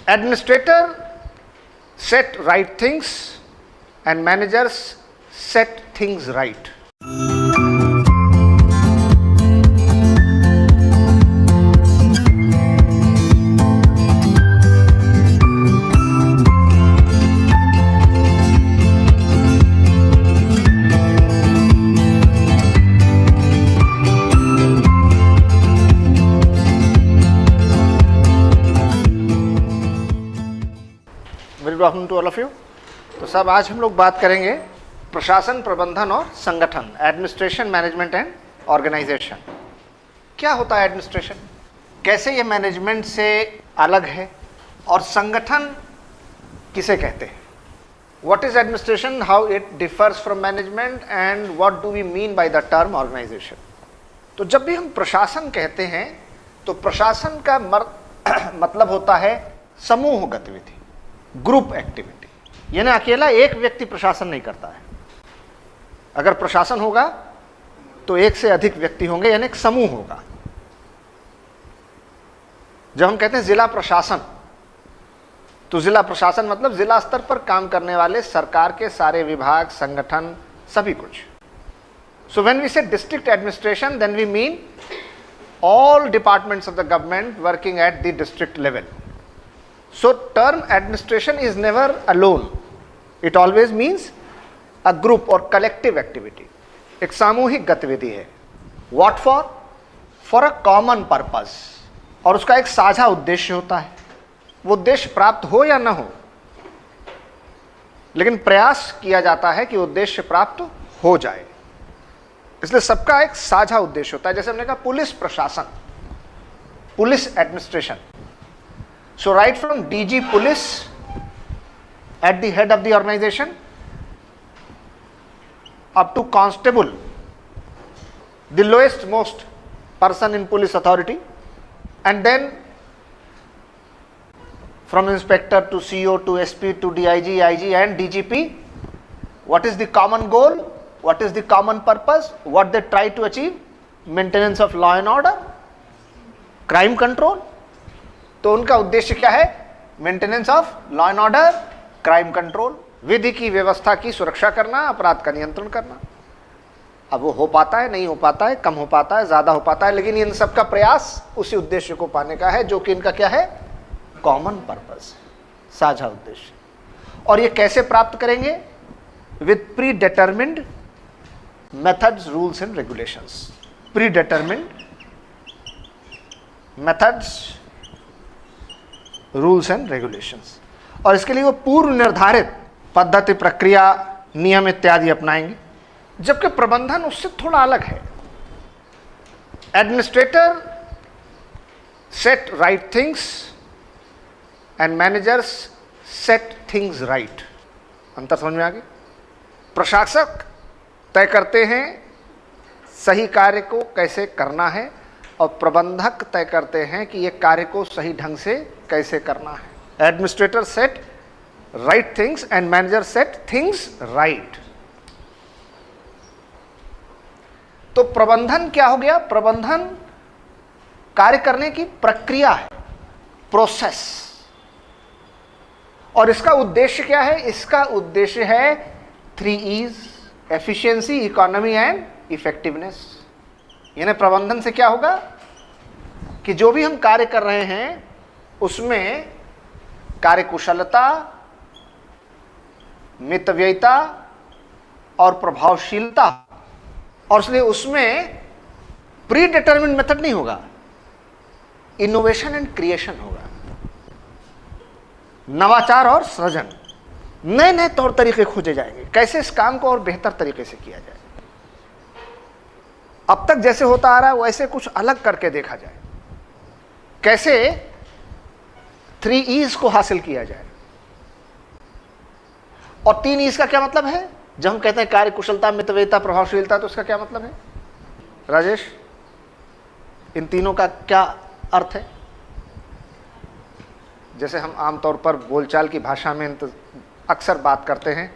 Administrator set right things and managers set things right. Very good afternoon to all of you. तो सब आज हम लोग बात करेंगे प्रशासन, प्रबंधन और संगठन, एडमिनिस्ट्रेशन, मैनेजमेंट एंड ऑर्गेनाइजेशन। क्या होता है एडमिनिस्ट्रेशन, कैसे ये मैनेजमेंट से अलग है, और संगठन किसे कहते हैं, what is administration, how it differs from management and what do we mean by the term organisation. तो जब भी हम प्रशासन कहते हैं तो प्रशासन का मतलब होता है समूह गतिविधि, ग्रुप एक्टिविटी, यानी अकेला एक व्यक्ति प्रशासन नहीं करता है। अगर प्रशासन होगा तो एक से अधिक व्यक्ति होंगे, यानी एक समूह होगा। जब हम कहते हैं जिला प्रशासन, तो जिला प्रशासन मतलब जिला स्तर पर काम करने वाले सरकार के सारे विभाग, संगठन, सभी कुछ। So when we say district administration, then we mean all departments of the government working at the district level. So term administration is never alone, it always means a group or collective activity, एक सामूहिक गतिविधि है। What for? For a common purpose, और उसका एक साझा उद्देश्य होता है। वो उद्देश्य प्राप्त हो या ना हो, लेकिन प्रयास किया जाता है कि उद्देश्य प्राप्त हो जाए, इसलिए सबका एक साझा उद्देश्य होता है। जैसे हमने कहा पुलिस प्रशासन, police administration. So right from DG police at the head of the organisation up to constable, the lowest most person in police authority, and then from inspector to CO to SP to DIG, IG and DGP, what is the common goal, what is the common purpose, what they try to achieve, maintenance of law and order, crime control। तो उनका उद्देश्य क्या है, maintenance of law and order, crime control, विधि की व्यवस्था की सुरक्षा करना, अपराध का नियंत्रण करना। अब वो हो पाता है, नहीं हो पाता है, कम हो पाता है, ज्यादा हो पाता है, लेकिन इन सब का प्रयास उसी उद्देश्य को पाने का है, जो कि इनका क्या है, कॉमन पर्पस, साझा उद्देश्य। और ये कैसे प्राप्त करेंगे, with pre determined methods, rules and regulations, predetermined methods, rules and regulations। और इसके लिए वो पूर्व निर्धारित पद्धति, प्रक्रिया, नियम इत्यादि अपनाएंगे। जबकि प्रबंधन उससे थोड़ा अलग है। Administrator set right things and managers set things right. अंतर समझ में आ गया। प्रशासक तय करते हैं सही कार्य को कैसे करना है, और प्रबंधक तय करते हैं कि ये कार्य को सही ढंग से कैसे करना है। Administrator set right things and manager set things right. तो प्रबंधन क्या हो गया, प्रबंधन कार्य करने की प्रक्रिया है, प्रोसेस। और इसका उद्देश्य क्या है, इसका उद्देश्य है 3 E's, efficiency, economy and effectiveness. यानी प्रबंधन से क्या होगा कि जो भी हम कार्य कर रहे हैं उसमें कार्यकुशलता, मितव्ययिता और प्रभावशीलता, और इसलिए उसमें प्री डिटरमिन्ड मेथड नहीं होगा, इनोवेशन एंड क्रिएशन होगा, नवाचार और सृजन, नए नए तौर तरीके खोजे जाएंगे, कैसे इस काम को और बेहतर तरीके से किया जाए। अब तक जैसे होता आ रहा है वैसे कुछ अलग करके देखा जाए, कैसे 3 E's को हासिल किया जाए। और 3 E's का क्या मतलब है, जब हम कहते हैं कार्य कुशलता, मितव्ययिता, प्रभावशीलता, तो उसका क्या मतलब है राजेश, इन तीनों का क्या अर्थ है। जैसे हम आमतौर पर बोलचाल की भाषा में अक्सर बात करते हैं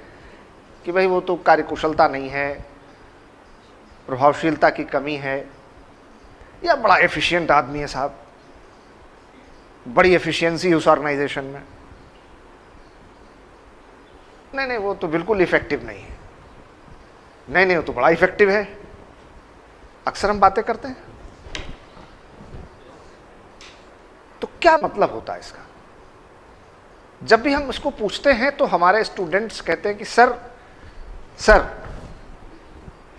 कि भाई वो तो कार्यकुशलता नहीं है, प्रभावशीलता की कमी है, या बड़ा एफिशिएंट आदमी है साहब, बड़ी एफिशिएंसी उस ऑर्गेनाइजेशन में, नहीं वो तो बिल्कुल इफेक्टिव नहीं है, नहीं वो तो बड़ा इफेक्टिव है। अक्सर हम बातें करते हैं। तो क्या मतलब होता है इसका? जब भी हम इसको पूछते हैं तो हमारे स्टूडेंट्स कहते हैं कि सर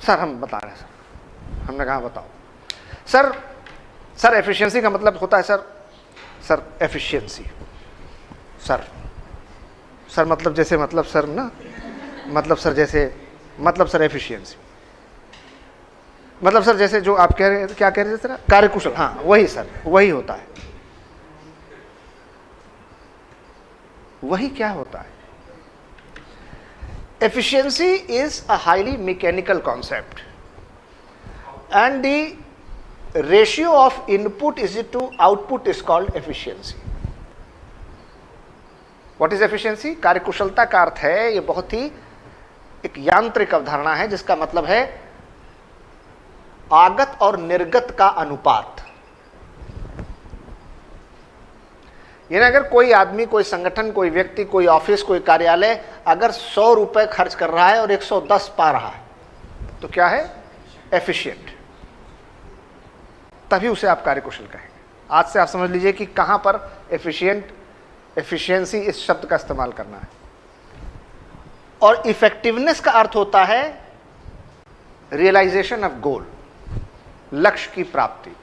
हम बता रहे हैं सर। हमने कहा बताओ सर एफिशिएंसी का मतलब होता है सर एफिशिएंसी, सर मतलब जैसे मतलब सर ना, मतलब सर जैसे मतलब सर एफिशिएंसी मतलब सर जैसे जो आप कह रहे हैं, क्या कह रहे थे सर? कार्यकुशल। हाँ वही सर, वही होता है। वही क्या होता है? Efficiency is a highly mechanical concept and the ratio of input is to output is called efficiency. What is efficiency? कार्यकुशलता का अर्थ है, ये बहुत ही एक यांत्रिक अवधारणा है जिसका मतलब है आगत और निर्गत का अनुपात। यानी अगर कोई आदमी, कोई संगठन, कोई व्यक्ति, कोई ऑफिस, कोई कार्यालय अगर 100 रुपए खर्च कर रहा है और 110 पा रहा है तो क्या है? एफिशिएंट। तभी उसे आप कार्यकुशल कहेंगे। आज से आप समझ लीजिए कि कहां पर एफिशिएंसी इस शब्द का इस्तेमाल करना है। और इफेक्टिवनेस का अर्थ होता है रियलाइजेशन ऑफ गोल, लक्ष्य की प्राप्ति।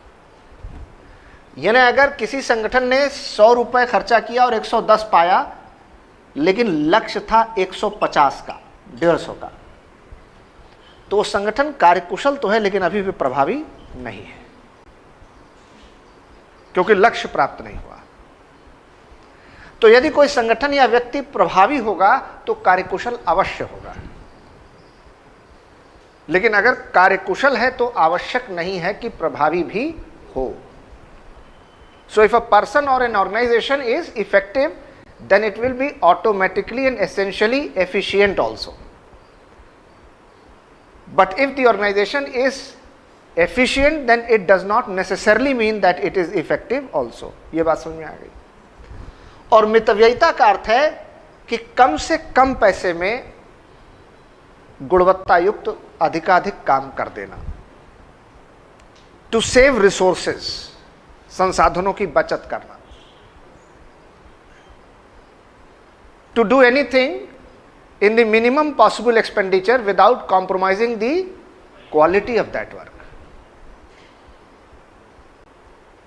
यानी अगर किसी संगठन ने 100 रुपए खर्चा किया और 110 पाया, लेकिन लक्ष्य था 150 का, 150 का, तो संगठन कार्यकुशल तो है लेकिन अभी भी प्रभावी नहीं है, क्योंकि लक्ष्य प्राप्त नहीं हुआ। तो यदि कोई संगठन या व्यक्ति प्रभावी होगा तो कार्यकुशल अवश्य होगा, लेकिन अगर कार्यकुशल है तो आवश्यक नहीं है कि प्रभावी भी हो। So if a person or an organization is effective, then it will be automatically and essentially efficient also. But if the organization is efficient, then it does not necessarily mean that it is effective also. ये बात समझ में आ गई। और मितव्ययिता का अर्थ है कि कम से कम पैसे में गुणवत्ता युक्त अधिकाधिक काम कर देना। टू सेव रिसोर्सेज, संसाधनों की बचत करना। To do anything in the minimum possible expenditure without compromising the quality of that work.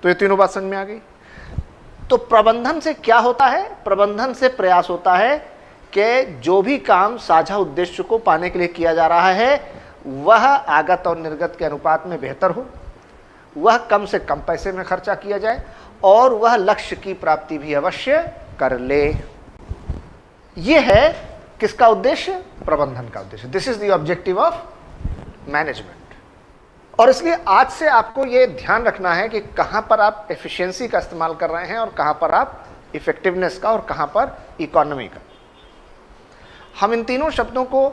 तो ये तीनों बात समझ में आ गई। तो प्रबंधन से क्या होता है? प्रबंधन से प्रयास होता है कि जो भी काम साझा उद्देश्य को पाने के लिए किया जा रहा है वह आगत और निर्गत के अनुपात में बेहतर हो, वह कम से कम पैसे में खर्चा किया जाए और वह लक्ष्य की प्राप्ति भी अवश्य कर ले। यह है किसका उद्देश्य? प्रबंधन का उद्देश्य। This is the objective of management. और इसलिए आज से आपको यह ध्यान रखना है कि कहां पर आप एफिशिएंसी का इस्तेमाल कर रहे हैं और कहां पर आप इफेक्टिवनेस का और कहां पर इकोनॉमी का। हम इन तीनों शब्दों को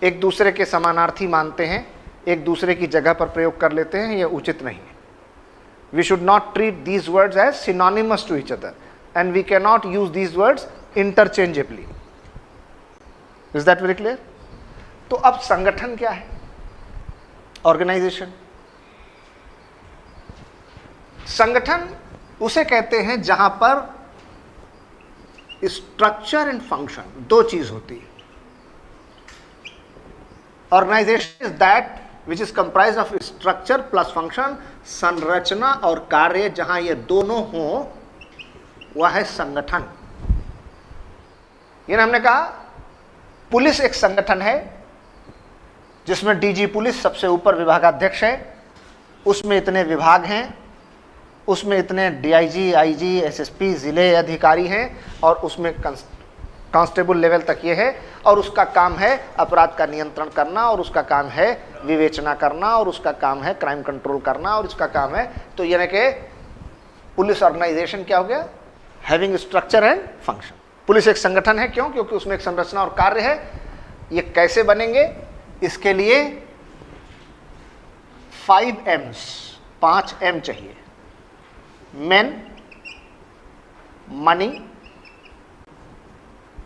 एक दूसरे के समानार्थी मानते हैं, एक दूसरे की जगह पर प्रयोग कर लेते हैं, यह उचित नहीं है। We should not treat these words as synonymous to each other and we can not use these words interchangeably. Is that very clear? तो अब संगठन क्या है? ऑर्गेनाइजेशन। संगठन उसे कहते हैं जहां पर स्ट्रक्चर एंड फंक्शन दो चीज होती है। Organisation is that which is comprise of structure plus function. संरचना और कार्य जहां ये दोनों हो वह है संगठन। यानी हमने कहा पुलिस एक संगठन है जिसमें डीजी पुलिस सबसे ऊपर विभागाध्यक्ष है, उसमें इतने विभाग हैं, उसमें इतने डीआईजी, आईजी, एसएसपी, जिले अधिकारी हैं और उसमें कांस्टेबल लेवल तक ये है और उसका काम है अपराध का नियंत्रण करना और उसका काम है विवेचना करना और उसका काम है क्राइम कंट्रोल करना और उसका काम है। तो यानी कि पुलिस ऑर्गेनाइजेशन क्या हो गया? Having structure and function. Police एक संगठन है, क्यों? क्योंकि उसमें एक संरचना और कार्य है। ये कैसे बनेंगे? इसके लिए 5 M's, 5 M चाहिए। Main, money,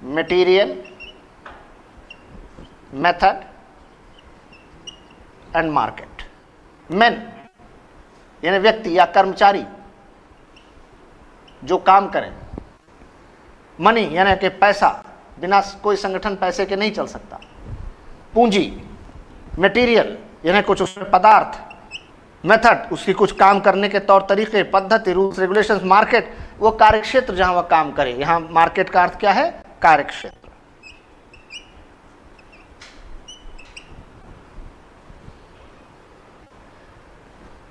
material, method and market. Man यानी व्यक्ति या कर्मचारी जो काम करें, मनी यानी कि पैसा, बिना कोई संगठन पैसे के नहीं चल सकता, पूंजी, मटेरियल यानी कुछ उसमें पदार्थ, मेथड उसकी कुछ काम करने के तौर तरीके, पद्धति, रूल्स रेगुलेशंस, मार्केट वो कार्यक्षेत्र जहां वह काम करे। यहां मार्केट का अर्थ क्या है? कार्यक्षेत्र।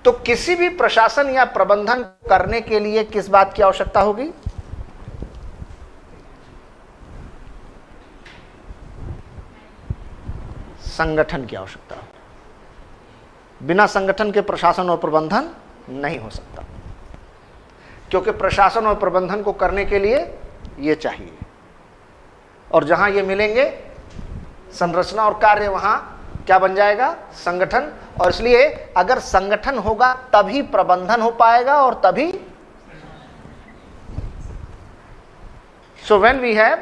तो किसी भी प्रशासन या प्रबंधन करने के लिए किस बात की आवश्यकता होगी? संगठन की आवश्यकता होगी। बिना संगठन के प्रशासन और प्रबंधन नहीं हो सकता, क्योंकि प्रशासन और प्रबंधन को करने के लिए ये चाहिए, और जहां ये मिलेंगे संरचना और कार्य, वहां क्या बन जाएगा? संगठन। और इसलिए अगर संगठन होगा तभी प्रबंधन हो पाएगा और तभी। So when we have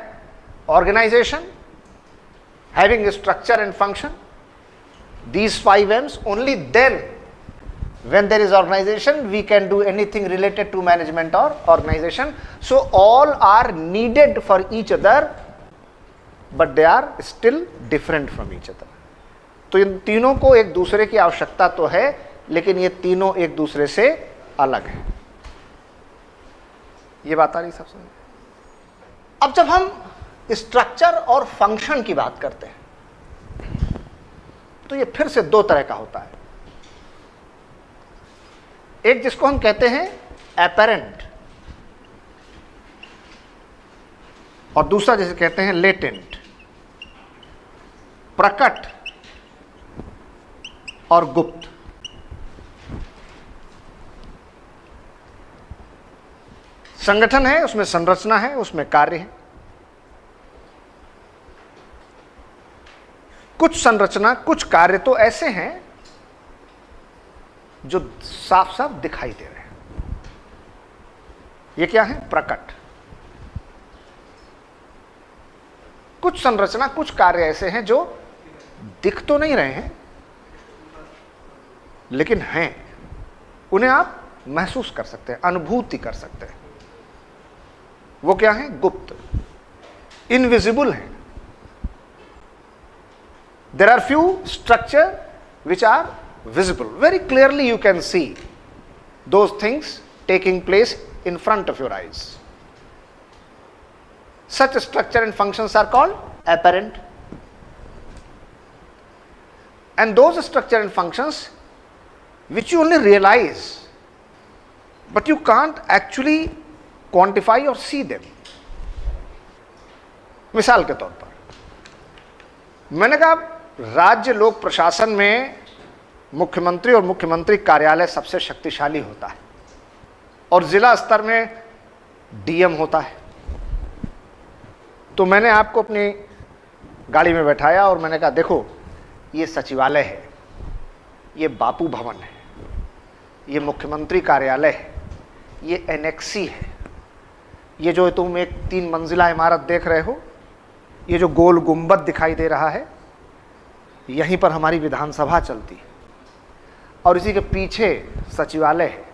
organisation having a structure and function, these 5 M's, only then when there is organization we can do anything related to management or organization. So all are needed for each other, but they are still different from each other. तो इन तीनों को एक दूसरे की आवश्यकता तो है, लेकिन ये तीनों एक दूसरे से अलग है। ये बात आ रही सब समझ? अब जब हम स्ट्रक्चर और फंक्शन की बात करते हैं तो ये फिर से दो तरह का होता है। एक जिसको हम कहते हैं एपेरेंट, और दूसरा जिसे कहते हैं लेटेंट। प्रकट और गुप्त। संगठन है, उसमें संरचना है, उसमें कार्य है। कुछ संरचना, कुछ कार्य तो ऐसे हैं जो साफ साफ दिखाई दे रहे हैं। ये क्या है? प्रकट। कुछ संरचना, कुछ कार्य ऐसे हैं जो दिख तो नहीं रहे हैं लेकिन हैं, उन्हें आप महसूस कर सकते हैं, अनुभूति कर सकते हैं। वो क्या है? गुप्त, इनविजिबल है। There are few structure which are visible. Very clearly you can see those things taking place in front of your eyes. Such structure and functions are called apparent. And those structure and functions which you only realize, but you can't actually quantify or see them. मिसाल के तौर पर मैंने कहा राज्य लोक प्रशासन में मुख्यमंत्री और मुख्यमंत्री कार्यालय सबसे शक्तिशाली होता है, और जिला स्तर में डीएम होता है। तो मैंने आपको अपनी गाड़ी में बैठाया और मैंने कहा देखो ये सचिवालय है, ये बापू भवन है, ये मुख्यमंत्री कार्यालय है, ये एनेक्सी है, ये जो तुम एक 3 मंजिला इमारत देख रहे हो, ये जो गोल गुंबद दिखाई दे रहा है, यहीं पर हमारी विधानसभा चलती है, और इसी के पीछे सचिवालय है,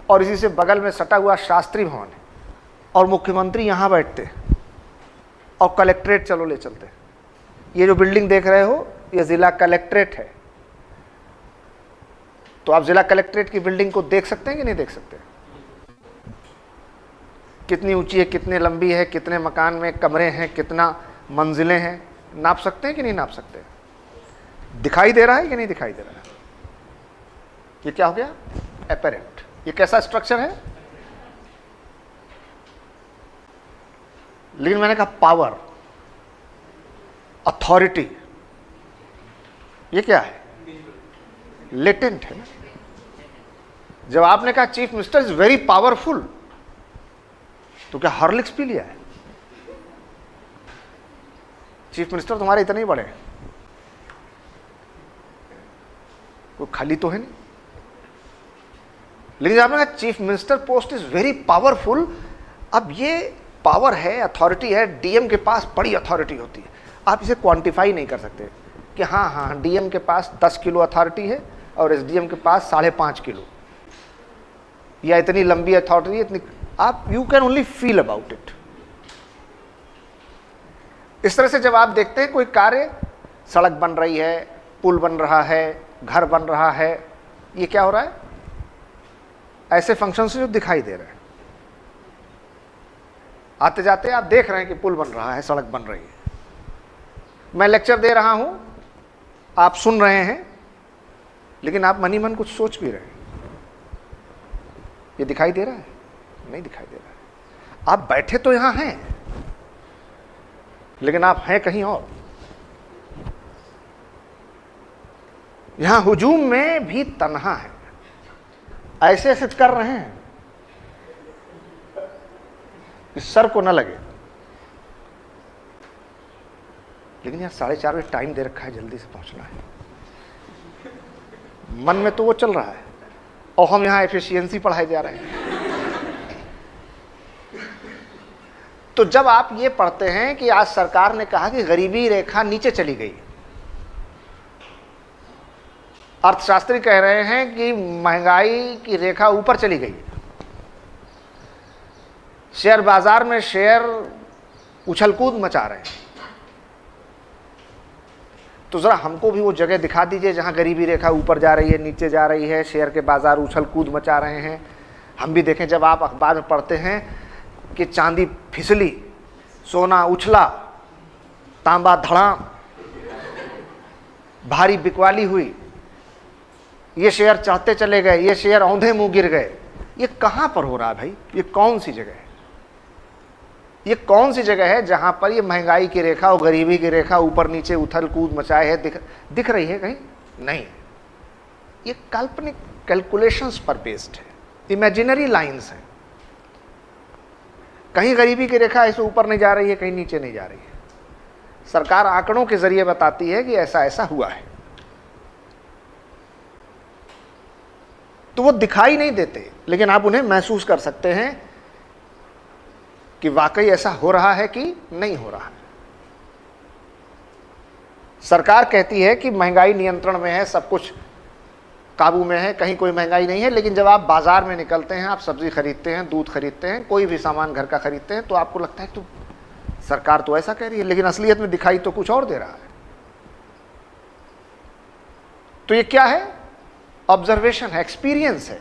और इसी से बगल में सटा हुआ शास्त्री भवन है, और मुख्यमंत्री यहाँ बैठते हैं, और कलेक्ट्रेट चलो ले चलते हैं। ये जो बिल्डिंग देख रहे हो ये जिला कलेक्ट्रेट है। तो आप जिला कलेक्ट्रेट की बिल्डिंग को देख सकते हैं कि नहीं देख सकते? कितनी ऊंची है, कितनी लंबी है, कितने मकान में कमरे हैं, कितना मंजिलें हैं, नाप सकते हैं कि नहीं नाप सकते? दिखाई दे रहा है कि नहीं दिखाई दे रहा है? ये क्या हो गया? एपेरेंट। ये कैसा स्ट्रक्चर है? लेकिन मैंने कहा पावर, अथॉरिटी, ये क्या है? लेटेंट है ना। जब आपने कहा chief minister is very powerful, तो क्या हॉर्लिक्स पी लिया है? चीफ मिनिस्टर तुम्हारे इतने ही बड़े हैं, कोई खाली तो है नहीं। लेकिन जब आपने कहा chief minister post is very powerful, अब ये पावर है, अथॉरिटी है, डीएम के पास बड़ी अथॉरिटी होती है, आप इसे क्वांटिफाई नहीं कर सकते कि हाँ हाँ डीएम के पास 10 किलो अथॉरिटी है और एसडीएम के पास 5.5 किलो, या इतनी लंबी अथॉरिटी है, इतनी, आप you can only feel about it. इस तरह से जब आप देखते हैं कोई कार्य, सड़क बन रही है, पुल बन रहा है, घर बन रहा है, ये क्या हो रहा है? ऐसे फंक्शन से जो दिखाई दे रहे हैं, आते जाते आप देख रहे हैं कि पुल बन रहा है, सड़क बन रही है। मैं लेक्चर दे रहा हूं, आप सुन रहे हैं, लेकिन आप मन ही मन कुछ सोच भी रहे हैं। ये दिखाई दे रहा है? नहीं दिखाई दे रहा है। आप बैठे तो यहां हैं, लेकिन आप हैं कहीं और। यहां हुजूम में भी तन्हा है, ऐसे ऐसे कर रहे हैं कि सर को न लगे, लेकिन यार 4:30 बजे टाइम दे रखा है, जल्दी से पहुंचना है। मन में तो वो चल रहा है और हम यहां एफिशिएंसी पढ़ाए जा रहे हैं। तो जब आप ये पढ़ते हैं कि आज सरकार ने कहा कि गरीबी रेखा नीचे चली गई, अर्थशास्त्री कह रहे हैं कि महंगाई की रेखा ऊपर चली गई, शेयर बाजार में शेयर उछल कूद मचा रहे हैं, तो जरा हमको भी वो जगह दिखा दीजिए जहां गरीबी रेखा ऊपर जा रही है, नीचे जा रही है, शेयर के बाजार उछल कूद मचा रहे हैं। हम भी देखें, जब आप अखबार में पढ़ते हैं कि चांदी फिसली, सोना उछला, तांबा धड़ाम, भारी बिकवाली हुई, ये शेयर चढ़ते चले गए, ये शेयर औंधे मुंह गिर गए, ये कहां पर हो रहा है भाई? ये कौन सी जगह है? ये कौन सी जगह है जहां पर ये महंगाई की रेखा और गरीबी की रेखा ऊपर नीचे उथल कूद मचाए है? दिख रही है कहीं? नहीं। ये काल्पनिक कैलकुलेशंस पर बेस्ड है, इमेजिनरी लाइंस हैं। कहीं गरीबी की रेखा ऐसे ऊपर नहीं जा रही है, कहीं नीचे नहीं जा रही है। सरकार आंकड़ों के जरिए बताती है कि ऐसा ऐसा हुआ है, तो वो दिखाई नहीं देते, लेकिन आप उन्हें महसूस कर सकते हैं कि वाकई ऐसा हो रहा है कि नहीं हो रहा है। सरकार कहती है कि महंगाई नियंत्रण में है, सब कुछ काबू में है, कहीं कोई महंगाई नहीं है, लेकिन जब आप बाजार में निकलते हैं, आप सब्जी खरीदते हैं, दूध खरीदते हैं, कोई भी सामान घर का खरीदते हैं, तो आपको लगता है तो सरकार तो ऐसा कह रही है, लेकिन असलियत में दिखाई तो कुछ और दे रहा है। तो ये क्या है? ऑब्जर्वेशन है, एक्सपीरियंस है।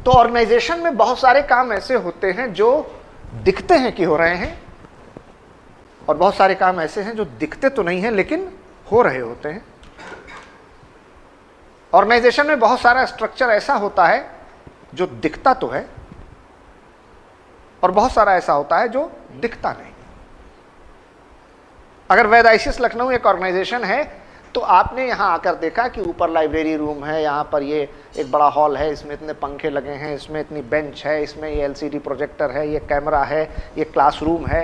तो ऑर्गेनाइजेशन में बहुत सारे काम ऐसे होते हैं जो दिखते हैं कि हो रहे हैं, और बहुत सारे काम ऐसे हैं जो दिखते तो नहीं हैं लेकिन हो रहे होते हैं। ऑर्गेनाइजेशन में बहुत सारा स्ट्रक्चर ऐसा होता है जो दिखता तो है, और बहुत सारा ऐसा होता है जो दिखता नहीं। अगर वैदाइसिस लखनऊ एक ऑर्गेनाइजेशन है, तो आपने यहां आकर देखा कि ऊपर लाइब्रेरी रूम है, यहां पर ये एक बड़ा हॉल है, इसमें इतने पंखे लगे हैं, इसमें इतनी बेंच है, इसमें ये एलसीडी प्रोजेक्टर है, ये कैमरा है, ये क्लासरूम है।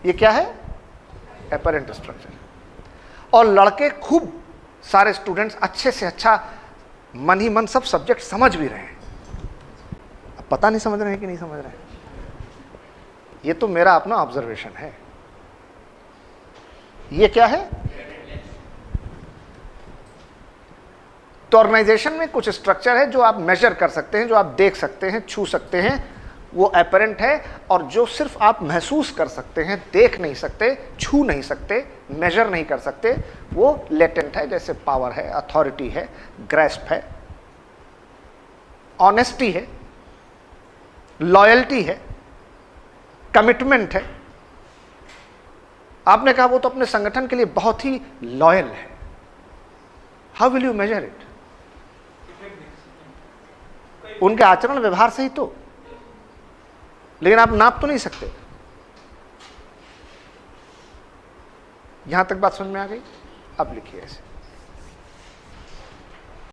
ये क्या है? Apparent structure. और लड़के खूब सारे स्टूडेंट्स अच्छे से अच्छा मन ही मन सब सब्जेक्ट समझ भी रहे हैं। अब पता नहीं समझ रहे हैं कि नहीं समझ रहे हैं, ये तो मेरा अपना ऑब्जर्वेशन है। ये क्या है? तो ऑर्गेनाइजेशन में कुछ स्ट्रक्चर है जो आप मेजर कर सकते हैं, जो आप देख सकते हैं, छू सकते हैं, वो अपरेंट है। और जो सिर्फ आप महसूस कर सकते हैं, देख नहीं सकते, छू नहीं सकते, मेजर नहीं कर सकते, वो लेटेंट है, जैसे पावर है, अथॉरिटी है, ग्रेस्प है, ऑनेस्टी है, लॉयल्टी है, कमिटमेंट है। आपने कहा वो तो अपने संगठन के लिए बहुत ही लॉयल है, how will you measure it? उनके आचरण व्यवहार से ही तो, लेकिन आप नाप तो नहीं सकते। यहां तक बात समझ में आ गई? अब लिखिए ऐसे।